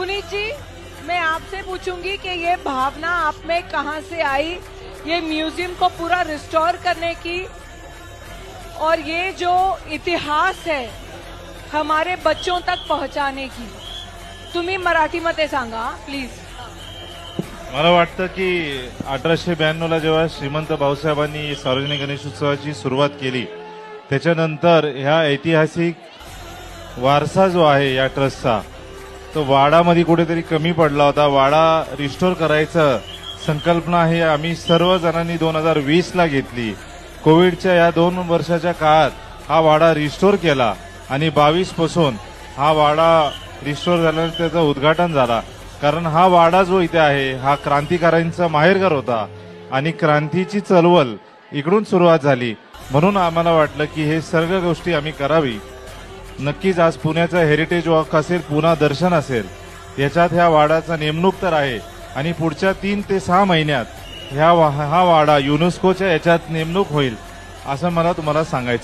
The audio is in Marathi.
पुनीत जी, मैं आपसे पूछूंगी कि ये भावना आप में कहां से आई, ये म्यूजियम को पूरा रिस्टोर करने की, और ये जो इतिहास है हमारे बच्चों तक पहुंचाने की. तुम्ही मराठीमध्ये सांगा प्लीज. मला वाटतं की 1892ला जेव्हा श्रीमंत भाऊसाहेबांनी सार्वजनिक गणेशोत्सवाची सुरुवात केली, त्याच्यानंतर ह्या ऐतिहासिक वारसा जो आहे या ट्रस्टचा, तो वाडामध्ये कुठेतरी कमी पडला होता. वाडा रिस्टोर करायचं संकल्पना आहे आम्ही सर्व जणांनी 2020ला घेतली. कोविडच्या या 2 वर्षाच्या काळात हा वाडा रिस्टोर केला आणि 22 पासून हा वाडा रिस्टोर झाल्यानंतर त्याचं उद्घाटन झाला. कारण हा वाडा जो इथे आहे हा क्रांतिकारांचा माहेरघर होता आणि क्रांतीची चळवळ इकडून सुरुवात झाली. म्हणून आम्हाला वाटलं की हे सर्व गोष्टी आम्ही करावी. नक्कीच आज पुण्याचा हेरिटेज वॉक असेल, पुन्हा दर्शन असेल, याच्यात ह्या वाडाचा नेमणूक तर आहे आणि पुढच्या 3 ते 6 महिन्यात हा वाडा युनेस्कोच्या याच्यात नेमणूक होईल असं मला तुम्हाला सांगायचं.